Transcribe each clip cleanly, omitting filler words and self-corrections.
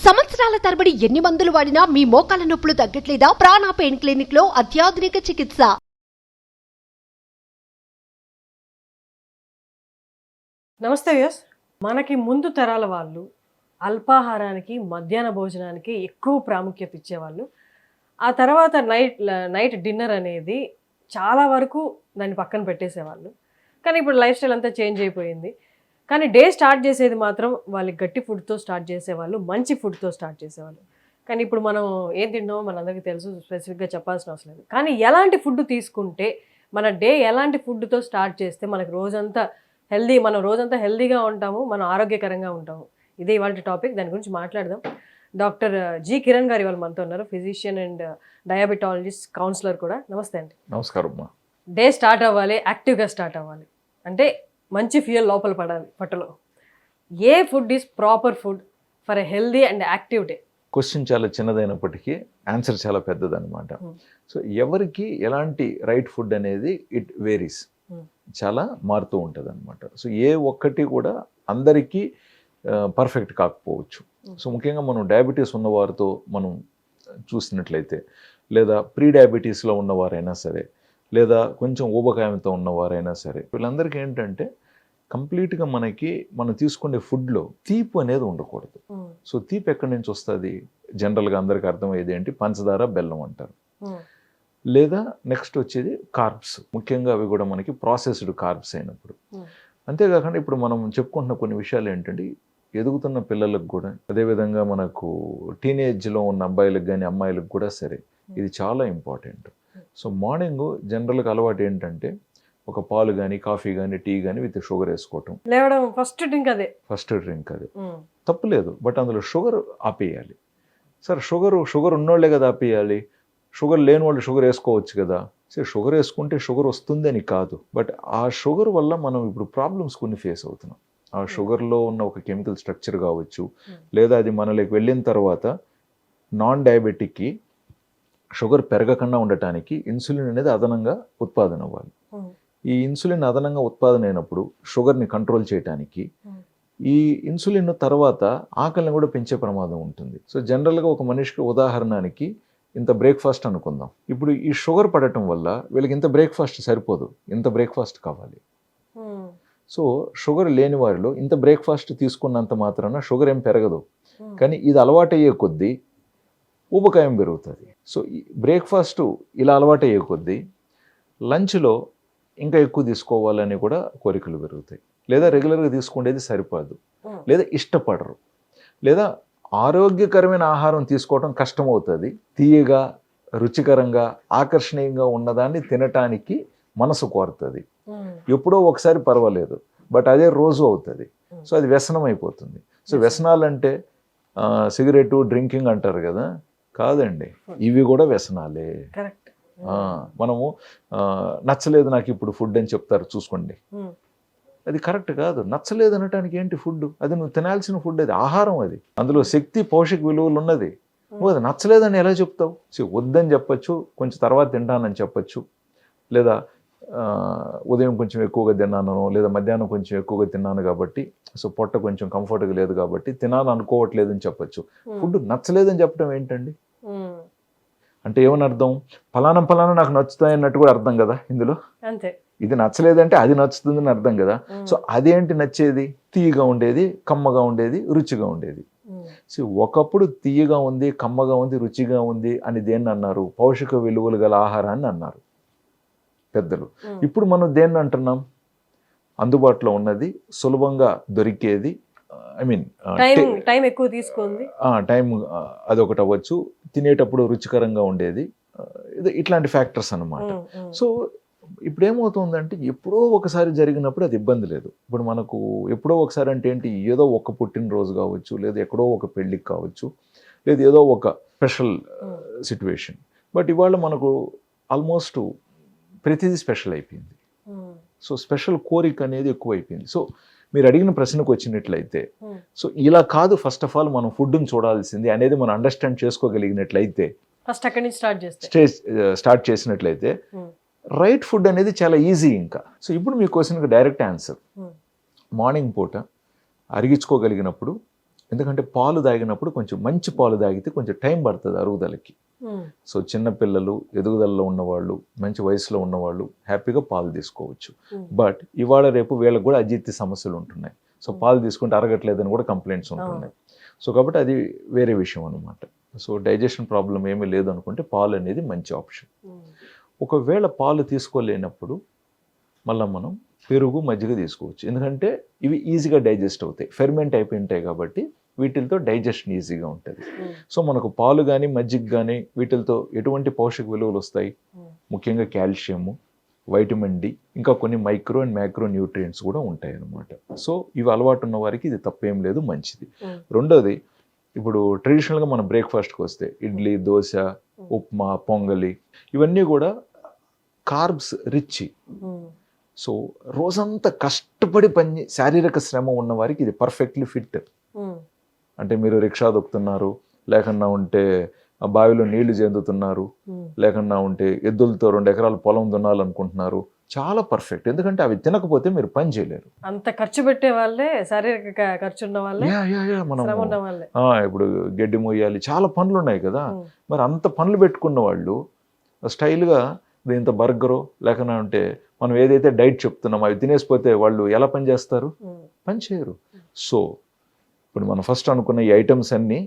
సంవత్సరాల తరబడి ఎన్ని మందులు వాడినా మీ మోకాల నొప్పులు తగ్గట్లేదా? ప్రాణ పెయిన్ క్లినిక్ లో అత్యాధునిక చికిత్స. నమస్తే వ్యూస్. మనకి ముందు తరాల వాళ్ళు అల్పాహారానికి మధ్యాహ్న భోజనానికి ఎక్కువ ప్రాముఖ్యత ఇచ్చేవాళ్ళు. ఆ తర్వాత నైట్ డిన్నర్ అనేది చాలా వరకు దాన్ని పక్కన పెట్టేసేవాళ్ళు. కానీ ఇప్పుడు లైఫ్ స్టైల్ అంతా చేంజ్ అయిపోయింది. కానీ డే స్టార్ట్ చేసేది మాత్రం వాళ్ళకి గట్టి ఫుడ్తో స్టార్ట్ చేసేవాళ్ళు, మంచి ఫుడ్తో స్టార్ట్ చేసేవాళ్ళు. కానీ ఇప్పుడు మనం ఏం తిన్నామో మనందరికీ తెలుసు, స్పెసిఫిక్గా చెప్పాల్సిన అవసరం లేదు. కానీ ఎలాంటి ఫుడ్ తీసుకుంటే, మన డే ఎలాంటి ఫుడ్తో స్టార్ట్ చేస్తే మనకు రోజంతా మనం రోజంతా హెల్దీగా ఉంటాము, మనం ఆరోగ్యకరంగా ఉంటాము. ఇదే ఇవాళ టాపిక్. దాని గురించి మాట్లాడదాం. డాక్టర్ జి కిరణ్ గారు ఇవాళ మనతో ఉన్నారు. ఫిజిషియన్ అండ్ డయాబెటాలజిస్ట్, కౌన్సిలర్ కూడా. నమస్తే అండి. నమస్కారం. డే స్టార్ట్ అవ్వాలి, యాక్టివ్గా స్టార్ట్ అవ్వాలి అంటే మంచి ఫ్యూయల్ లోపల పడాలి పొట్టలో. ఏ food is proper food for a healthy and active day? Question చాలా చిన్నదైనప్పటికీ ఆన్సర్ చాలా పెద్దదన్నమాట. సో ఎవరికి ఎలాంటి రైట్ ఫుడ్ అనేది ఇట్ వేరీస్, చాలా మారుతూ ఉంటుంది అనమాట. సో ఏ ఒక్కటి కూడా అందరికీ పర్ఫెక్ట్ కాకపోవచ్చు. సో ముఖ్యంగా మనం డయాబెటీస్ ఉన్నవారితో మనం చూసినట్లయితే, లేదా ప్రీ డయాబెటీస్లో ఉన్నవారైనా సరే, లేదా కొంచెం ఊబకాయంతో ఉన్నవారైనా సరే, వీళ్ళందరికీ ఏంటంటే కంప్లీట్గా మనం తీసుకునే ఫుడ్లో తీపి అనేది ఉండకూడదు. సో తీపి ఎక్కడి నుంచి వస్తుంది? జనరల్గా అందరికీ అర్థమయ్యేది ఏంటి? పంచదార, బెల్లం అంటారు. లేదా నెక్స్ట్ వచ్చేది కార్బ్స్, ముఖ్యంగా అవి కూడా మనకి ప్రాసెస్డ్ కార్బ్స్ అయినప్పుడు. అంతేకాకుండా ఇప్పుడు మనం చెప్పుకుంటున్న కొన్ని విషయాలు ఏంటంటే, ఎదుగుతున్న పిల్లలకు కూడా, అదేవిధంగా మనకు టీనేజ్లో ఉన్న అబ్బాయిలకు కానీ అమ్మాయిలకు కూడా సరే, ఇది చాలా ఇంపార్టెంట్. సో మార్నింగ్ జనరల్గా అలవాటు ఏంటంటే, ఒక పాలు కానీ, కాఫీ కానీ, టీ కానీ విత్ షుగర్ వేసుకోవటం. లేవడం ఫస్ట్ డ్రింక్ అదే. తప్పులేదు, బట్ అందులో షుగర్ ఆపేయాలి. సార్ షుగర్ ఉన్నోళ్లే కదా ఆపేయాలి, షుగర్ లేని వాళ్ళు షుగర్ వేసుకోవచ్చు కదా. సరే, షుగర్ వేసుకుంటే షుగర్ వస్తుందని కాదు, బట్ ఆ షుగర్ వల్ల మనం ఇప్పుడు ప్రాబ్లమ్స్ కొన్ని ఫేస్ అవుతున్నాం. ఆ షుగర్లో ఉన్న ఒక కెమికల్ స్ట్రక్చర్ కావచ్చు, లేదా అది మనలోకి వెళ్ళిన తర్వాత నాన్ డయాబెటిక్కి షుగర్ పెరగకుండా ఉండటానికి ఇన్సులిన్ అనేది అదనంగా ఉత్పాదన అవ్వాలి. ఈ ఇన్సులిన్ అదనంగా ఉత్పాదన అయినప్పుడు షుగర్ని కంట్రోల్ చేయడానికి ఈ ఇన్సులిన్ తర్వాత ఆకలిని కూడా పెంచే ప్రమాదం ఉంటుంది. సో జనరల్గా ఒక మనిషికి ఉదాహరణకి ఇంత బ్రేక్ఫాస్ట్ అనుకుందాం. ఇప్పుడు ఈ షుగర్ పడటం వల్ల వీళ్ళకి ఇంత బ్రేక్ఫాస్ట్ సరిపోదు, ఇంత బ్రేక్ఫాస్ట్ కావాలి. సో షుగర్ లేని వారిలో ఇంత బ్రేక్ఫాస్ట్ తీసుకున్నంత మాత్రాన షుగర్ ఏం పెరగదు, కానీ ఇది అలవాటయ్యే కొద్దీ ఊబకాయం పెరుగుతుంది. సో ఈ బ్రేక్ఫాస్ట్ ఇలా అలవాటయ్యే కొద్దీ లంచ్లో ఇంకా ఎక్కువ తీసుకోవాలని కూడా కోరికలు పెరుగుతాయి. లేదా రెగ్యులర్గా తీసుకునేది సరిపోదు, లేదా ఇష్టపడరు, లేదా ఆరోగ్యకరమైన ఆహారం తీసుకోవడం కష్టమవుతుంది. తీయగా, రుచికరంగా, ఆకర్షణీయంగా ఉన్నదాన్ని తినటానికి మనసు కోరుతుంది. ఎప్పుడో ఒకసారి పర్వాలేదు, బట్ అదే రోజు అవుతుంది. సో అది వ్యసనం అయిపోతుంది. సో వ్యసనాలంటే సిగరెట్, డ్రింకింగ్ అంటారు కదా, కాదండి, ఇవి కూడా వ్యసనాలే. మనము నచ్చలేదు నాకు ఇప్పుడు ఫుడ్ అని చెప్తారు, చూసుకోండి, అది కరెక్ట్ కాదు. నచ్చలేదు అనటానికి ఏంటి ఫుడ్? అది నువ్వు తినాల్సిన ఫుడ్, అది ఆహారం, అది అందులో శక్తి, పోషక విలువలు ఉన్నది. నువ్వు అది నచ్చలేదని ఎలా చెప్తావు? సో వద్దని చెప్పచ్చు, కొంచెం తర్వాత తింటానని చెప్పచ్చు, లేదా ఉదయం కొంచెం ఎక్కువగా తిన్నాను, లేదా మధ్యాహ్నం కొంచెం ఎక్కువగా తిన్నాను కాబట్టి సో పొట్ట కొంచెం కంఫర్ట్గా లేదు కాబట్టి తినాలని అనుకోవట్లేదు అని చెప్పచ్చు. ఫుడ్ నచ్చలేదని చెప్పడం ఏంటండి? అంటే ఏమని అర్థం? ఫలానా నాకు నచ్చుతాయి అన్నట్టు కూడా అర్థం కదా ఇందులో. అంతే, ఇది నచ్చలేదంటే అది నచ్చుతుందని అర్థం కదా. సో అదేంటి నచ్చేది? తీయగా ఉండేది, కమ్మగా ఉండేది, రుచిగా ఉండేది. సో ఒకప్పుడు తీయగా ఉంది, కమ్మగా ఉంది, రుచిగా ఉంది అని దేన్ని అన్నారు? పౌషక విలువలు గల ఆహారాన్ని అన్నారు పెద్దలు. ఇప్పుడు మనం దేన్ని అంటున్నాం? అందుబాటులో ఉన్నది, సులభంగా దొరికేది, టైం ఎక్కువ తీసుకుంది, టైం అదొకటి అవ్వచ్చు, తినేటప్పుడు రుచికరంగా ఉండేది, ఇట్లాంటి ఫ్యాక్టర్స్ అన్నమాట. సో ఇప్పుడు ఏమవుతుందంటే, ఎప్పుడో ఒకసారి జరిగినప్పుడు అది ఇబ్బంది లేదు. ఇప్పుడు మనకు ఎప్పుడో ఒకసారి అంటే ఏంటి? ఏదో ఒక పుట్టినరోజు కావచ్చు, లేదా ఎక్కడో ఒక పెళ్ళికి కావచ్చు, లేదా ఏదో ఒక స్పెషల్ సిచ్యువేషన్. బట్ ఇవాళ మనకు ఆల్మోస్ట్ ప్రతిదీ స్పెషల్ అయిపోయింది. సో స్పెషల్ కోరిక అనేది ఎక్కువ అయిపోయింది. సో మీరు అడిగిన ప్రశ్నకు వచ్చినట్లయితే, సో ఇలా కాదు ఫస్ట్ ఆఫ్ ఆల్ మనం ఫుడ్ని చూడాల్సింది అనేది మనం అండర్స్టాండ్ చేసుకోగలిగినట్లయితే, ఫస్ట్ అక్కడి నుంచి స్టార్ట్ చేసినట్లయితే రైట్ ఫుడ్ అనేది చాలా ఈజీ. ఇంకా సో ఇప్పుడు మీ క్వశ్చన్కి డైరెక్ట్ ఆన్సర్, మార్నింగ్ పూట అరిగించుకోగలిగినప్పుడు ఎందుకంటే పాలు తాగినప్పుడు కొంచెం మంచి పాలు తాగితే కొంచెం టైం పడుతుంది అరుగుదలకి. సో చిన్నపిల్లలు, ఎదుగుదలలో ఉన్నవాళ్ళు, మంచి వయసులో ఉన్నవాళ్ళు హ్యాపీగా పాలు తీసుకోవచ్చు. బట్ ఇవాళ రేపు వీళ్ళకి కూడా అజీర్తి సమస్యలు ఉంటున్నాయి. సో పాలు తీసుకుంటే అరగట్లేదని కూడా కంప్లైంట్స్ ఉంటున్నాయి. సో కాబట్టి అది వేరే విషయం అనమాట. సో డైజెషన్ ప్రాబ్లం ఏమీ లేదు అనుకుంటే పాలు అనేది మంచి ఆప్షన్. ఒకవేళ పాలు తీసుకోలేనప్పుడు మళ్ళీ మనం పెరుగు, మజ్జిగ తీసుకోవచ్చు. ఎందుకంటే ఇవి ఈజీగా డైజెస్ట్ అవుతాయి, ఫెర్మెంట్ అయిపోయి ఉంటాయి కాబట్టి వీటితో డైజెషన్ ఈజీగా ఉంటుంది. సో మనకు పాలు కానీ మజ్జిగ కానీ వీటితో ఎటువంటి పోషక విలువలు వస్తాయి? ముఖ్యంగా కాల్షియము, వైటమిన్ డి, ఇంకా కొన్ని మైక్రో అండ్ మ్యాక్రో న్యూట్రియంట్స్ కూడా ఉంటాయి అన్నమాట. సో ఇవి అలవాటు ఉన్న వారికి ఇది తప్పేం లేదు, మంచిది. రెండోది, ఇప్పుడు ట్రెడిషనల్గా మన బ్రేక్ఫాస్ట్కి వస్తే ఇడ్లీ, దోశ, ఉప్మా, పొంగలి ఇవన్నీ కూడా కార్బ్స్ రిచ్. సో రోజంతా కష్టపడి పని, శారీరక శ్రమ ఉన్న వారికి ఇది పర్ఫెక్ట్లీ ఫిట్. అంటే మీరు రిక్షా దొక్కుతున్నారు, లేకన్నా ఉంటే ఆ బావిలో నీళ్లు చెందుతున్నారు, లేకన్నా ఉంటే ఎద్దులతో 2 ఎకరాల పొలం దున్నాలనుకుంటున్నారు, చాలా పర్ఫెక్ట్. ఎందుకంటే అవి తినకపోతే మీరు పని చేయలేరు. అంత ఖర్చు పెట్టే వాళ్ళే, శారీరక ఖర్చు ఉన్న వాళ్ళే, మనం ఉన్న వాళ్ళే. ఇప్పుడు గడ్డి మోయాలి, చాలా పనులు ఉన్నాయి కదా. మరి అంత పనులు పెట్టుకున్న వాళ్ళు స్టైల్గా ఇంత బర్గరు లేకన్నా ఉంటే మనం ఏదైతే డైట్ చెప్తున్నామో అవి తినేసిపోతే వాళ్ళు ఎలా పని చేస్తారు? పని చేయరు. సో ఇప్పుడు మనం ఫస్ట్ అనుకున్న ఈ ఐటమ్స్ అన్నీ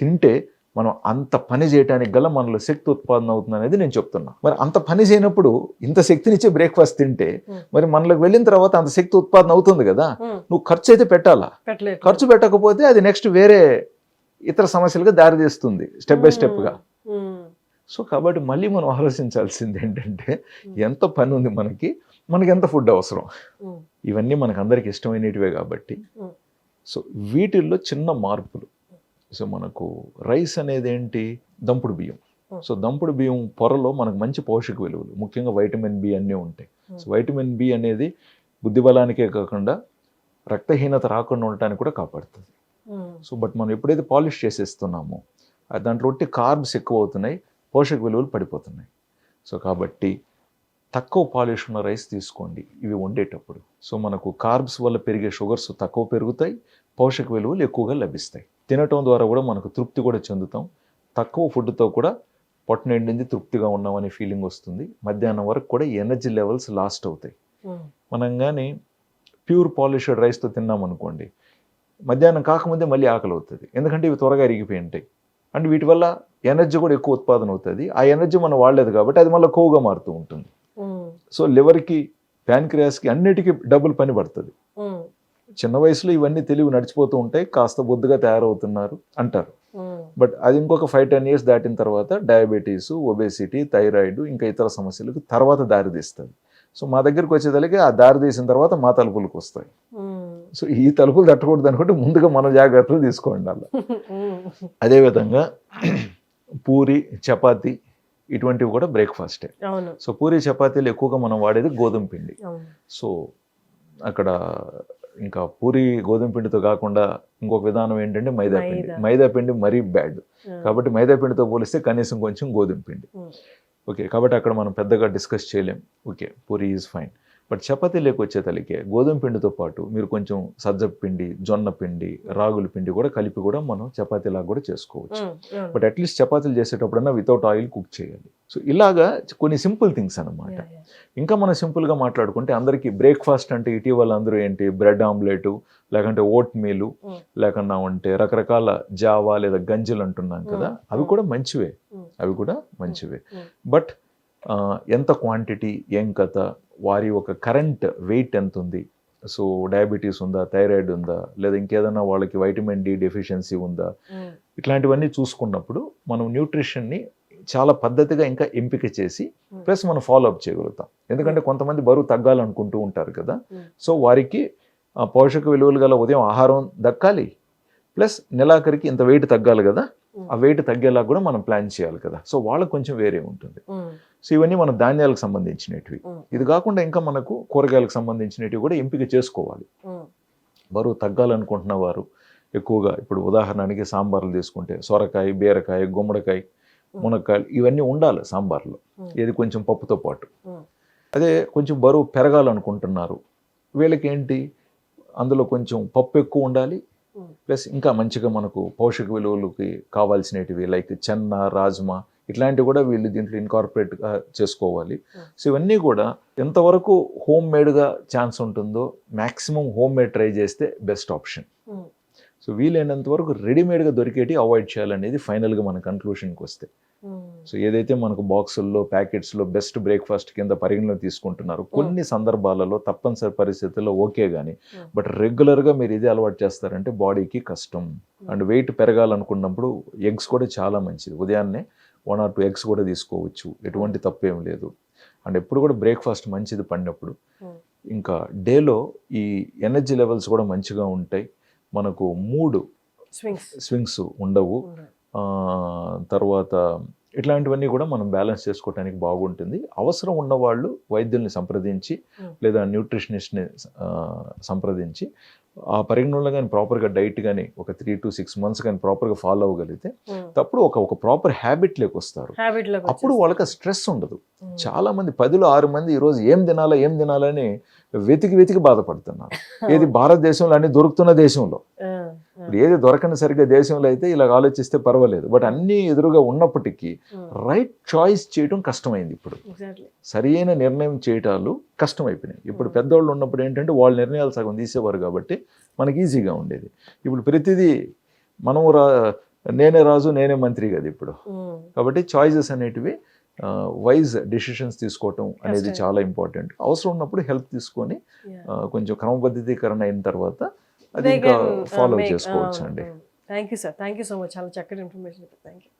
తింటే మనం అంత పని చేయడానికి గల మనలో శక్తి ఉత్పాదన అవుతుంది అనేది నేను చెప్తున్నా. మరి అంత పని చేయనప్పుడు ఇంత శక్తినిచ్చే బ్రేక్ఫాస్ట్ తింటే మరి మనలోకి వెళ్ళిన తర్వాత అంత శక్తి ఉత్పాదన అవుతుంది కదా. నువ్వు ఖర్చు అయితే పెట్టాలా, ఖర్చు పెట్టకపోతే అది నెక్స్ట్ వేరే ఇతర సమస్యలుగా దారితీస్తుంది స్టెప్ బై స్టెప్గా. సో కాబట్టి మళ్ళీ మనం ఆలోచించాల్సింది ఏంటంటే ఎంత పని ఉంది మనకి ఎంత ఫుడ్ అవసరం. ఇవన్నీ మనకు అందరికి ఇష్టమైనటివే కాబట్టి సో వీటిల్లో చిన్న మార్పులు. సో మనకు రైస్ అనేది ఏంటి? దంపుడు బియ్యం. సో దంపుడు బియ్యం పొరలో మనకు మంచి పోషక విలువలు, ముఖ్యంగా వైటమిన్ బి అన్నీ ఉంటాయి. సో వైటమిన్ బి అనేది బుద్ధిబలానికే కాకుండా రక్తహీనత రాకుండా ఉండటానికి కూడా కాపాడుతుంది. సో బట్ మనం ఎప్పుడైతే పాలిష్ చేసేస్తున్నామో దాంట్లో ఒట్టి కార్బ్స్ ఎక్కువ అవుతున్నాయి, పోషక విలువలు పడిపోతున్నాయి. సో కాబట్టి తక్కువ పాలిష్ ఉన్న రైస్ తీసుకోండి ఇవి వండేటప్పుడు. సో మనకు కార్బ్స్ వల్ల పెరిగే షుగర్స్ తక్కువ పెరుగుతాయి, పోషక విలువలు ఎక్కువగా లభిస్తాయి. తినటం ద్వారా కూడా మనకు తృప్తి కూడా చెందుతాం. తక్కువ ఫుడ్తో కూడా పొట్ట నిండింది, తృప్తిగా ఉన్నామనే ఫీలింగ్ వస్తుంది. మధ్యాహ్నం వరకు కూడా ఎనర్జీ లెవెల్స్ లాస్ట్ అవుతాయి. మనం కానీ ప్యూర్ పాలిష్డ్ రైస్తో తిన్నామనుకోండి, మధ్యాహ్నం కాకముందే మళ్ళీ ఆకలి అవుతుంది. ఎందుకంటే ఇవి త్వరగా అరిగిపోయి ఉంటాయి. అండ్ వీటి వల్ల ఎనర్జీ కూడా ఎక్కువ ఉత్పాదన అవుతుంది. ఆ ఎనర్జీ మనం వాడలేదు కాబట్టి అది మళ్ళీ కొవ్వుగా మారుతూ ఉంటుంది. సో లివర్కి, ప్యాన్క్రియాస్కి అన్నిటికీ డబుల్ పని పడుతుంది. చిన్న వయసులో ఇవన్నీ తెలివి నడిచిపోతూ ఉంటాయి, కాస్త బొద్దుగా తయారవుతున్నారు అంటారు. బట్ అది ఇంకొక 5-10 years దాటిన తర్వాత డయాబెటీస్, ఒబేసిటీ, థైరాయిడ్ ఇంకా ఇతర సమస్యలకు తర్వాత దారితీస్తుంది. సో మా దగ్గరికి వచ్చేదానికి ఆ దారి తీసిన తర్వాత మా తలుపులకు వస్తాయి. సో ఈ తలుపులు తట్టకూడదు అనుకుంటే ముందుగా మన జాగ్రత్తలు తీసుకోండి అలా. అదేవిధంగా పూరి, చపాతి ఇటువంటివి కూడా బ్రేక్ఫాస్టే. సో పూరి, చపాతీలు ఎక్కువగా మనం వాడేది గోధుమ పిండి. సో అక్కడ ఇంకా పూరి గోధుమ పిండితో కాకుండా ఇంకొక విధానం ఏంటంటే మైదా పిండి. మైదా పిండి మరీ బ్యాడ్ కాబట్టి మైదా పిండితో పోలిస్తే కనీసం కొంచెం గోధుమ పిండి. ఓకే, కాబట్టి అక్కడ మనం పెద్దగా డిస్కస్ చేయలేం. Okay, puri is fine. But చపాతీలోకి వచ్చేతలికే గోధుమ పిండితో పాటు మీరు కొంచెం సజ్జ పిండి, జొన్న పిండి, రాగుల పిండి కూడా కలిపి కూడా మనం చపాతీలాగా కూడా చేసుకోవచ్చు. బట్ అట్లీస్ట్ చపాతీలు చేసేటప్పుడన్నా వితౌట్ ఆయిల్ కుక్ చేయాలి. సో ఇలాగా కొన్ని సింపుల్ థింగ్స్ అన్నమాట. ఇంకా మనం సింపుల్గా మాట్లాడుకుంటే అందరికీ బ్రేక్ఫాస్ట్ అంటే ఇటీవల అందరూ ఏంటి బ్రెడ్ ఆమ్లెట్, లేకంటే ఓట్ మీలు, లేకన్నా ఉంటే రకరకాల జావా లేదా గంజలు అంటున్నాం కదా, అవి కూడా మంచివే. బట్ ఎంత క్వాంటిటీ, ఏం కథ, వారి ఒక కరెంట్ వెయిట్ ఎంత ఉంది, సో డయాబెటీస్ ఉందా, థైరాయిడ్ ఉందా, లేదా ఇంకేదైనా వాళ్ళకి వైటమిన్ డి డెఫిషియన్సీ ఉందా, ఇట్లాంటివన్నీ చూసుకున్నప్పుడు మనం న్యూట్రిషన్ని చాలా పద్ధతిగా ఇంకా ఎంపిక చేసి ప్లస్ మనం ఫాలో అప్ చేయగలుగుతాం. ఎందుకంటే కొంతమంది బరువు తగ్గాలనుకుంటూ ఉంటారు కదా, సో వారికి పోషక విలువలు గల ఉదయం ఆహారం దక్కాలి, ప్లస్ నెలాఖరికి ఇంత వెయిట్ తగ్గాలి కదా, ఆ వెయిట్ తగ్గేలా కూడా మనం ప్లాన్ చేయాలి కదా. సో వాళ్ళకి కొంచెం వేరే ఉంటుంది. సో ఇవన్నీ మన ధాన్యాలకు సంబంధించినవి. ఇది కాకుండా ఇంకా మనకు కూరగాయలకు సంబంధించినవి కూడా ఎంపిక చేసుకోవాలి. బరువు తగ్గాలనుకుంటున్న వారు ఎక్కువగా ఇప్పుడు ఉదాహరణకి సాంబార్లు తీసుకుంటే సొరకాయ, బీరకాయ, గుమ్మడికాయ, మునక్కాయలు ఇవన్నీ ఉండాలి సాంబార్లో, ఇది కొంచెం పప్పుతో పాటు. అదే కొంచెం బరువు పెరగాలనుకుంటున్నారు వీళ్ళకి ఏంటి, అందులో కొంచెం పప్పు ఎక్కువ ఉండాలి, ప్లస్ ఇంకా మంచిగా మనకు పోషక విలువలకి కావాల్సినవి లైక్ చెన్న రాజ్మా ఇట్లాంటివి కూడా వీళ్ళు దీంట్లో ఇన్కార్పొరేట్గా చేసుకోవాలి. సో ఇవన్నీ కూడా ఎంతవరకు హోమ్ మేడ్గా ఛాన్స్ ఉంటుందో మ్యాక్సిమం హోమ్ మేడ్ ట్రై చేస్తే బెస్ట్ ఆప్షన్. సో వీలైనంత వరకు రెడీమేడ్గా దొరికేటి అవాయిడ్ చేయాలనేది ఫైనల్గా మన కన్క్లూషన్కి వస్తే. సో ఏదైతే మనకు బాక్సుల్లో ప్యాకెట్స్లో బెస్ట్ బ్రేక్ఫాస్ట్ కింద పరిగణలో తీసుకుంటున్నారు కొన్ని సందర్భాలలో తప్పనిసరి పరిస్థితుల్లో ఓకే కానీ బట్ రెగ్యులర్గా మీరు ఇదే అలవాటు చేస్తారంటే బాడీకి కష్టం. అండ్ వెయిట్ పెరగాలనుకున్నప్పుడు ఎగ్స్ కూడా చాలా మంచిది. ఉదయాన్నే 1 or 2 ఎగ్స్ కూడా తీసుకోవచ్చు, ఎటువంటి తప్పు ఏం లేదు. అండ్ ఎప్పుడు కూడా బ్రేక్ఫాస్ట్ మంచిది పడినప్పుడు ఇంకా డేలో ఈ ఎనర్జీ లెవెల్స్ కూడా మంచిగా ఉంటాయి, మనకు మూడ్ స్వింగ్స్ ఉండవు. తర్వాత ఇట్లాంటివన్నీ కూడా మనం బ్యాలెన్స్ చేసుకోవడానికి బాగుంటుంది. అవసరం ఉన్నవాళ్ళు వైద్యుల్ని సంప్రదించి లేదా న్యూట్రిషనిస్ట్ని సంప్రదించి ఆ పరిగణనలో కానీ ప్రాపర్గా డైట్ కానీ ఒక 3 to 6 months కానీ ప్రాపర్గా ఫాలో అవ్వగలిగితే తప్పుడు ఒక ప్రాపర్ హ్యాబిట్లోకి వస్తారు. అప్పుడు వాళ్ళకి స్ట్రెస్ ఉండదు. చాలా మంది 10లో 6 మంది ఈరోజు ఏం తినాలని వెతికి బాధపడుతున్నారు. ఏది భారతదేశంలో అన్ని దొరుకుతున్న దేశంలో, ఇప్పుడు ఏది దొరకని సరిగ్గా దేశంలో అయితే ఇలా ఆలోచిస్తే పర్వాలేదు. బట్ అన్నీ ఎదురుగా ఉన్నప్పటికీ రైట్ చాయిస్ చేయడం కష్టమైంది. ఇప్పుడు సరైన నిర్ణయం చేయటాలు కష్టమైపోయినాయి. ఇప్పుడు పెద్దవాళ్ళు ఉన్నప్పుడు ఏంటంటే వాళ్ళ నిర్ణయాలు సగం తీసేవారు కాబట్టి మనకి ఈజీగా ఉండేది. ఇప్పుడు ప్రతిదీ మనం నేనే రాజు నేనే మంత్రి కదా ఇప్పుడు. కాబట్టి చాయిసెస్ అనేటివి వైజ్ డెసిషన్స్ తీసుకోవటం అనేది చాలా ఇంపార్టెంట్. అవసరం ఉన్నప్పుడు హెల్ప్ తీసుకొని కొంచెం క్రమబద్ధీకరణ అయిన తర్వాత అది ఇంకా ఫాలో చేసుకోవచ్చు అండి. Thank you sir, thank you so much. చాలా చక్కటి ఇన్ఫర్మేషన్. Thank you.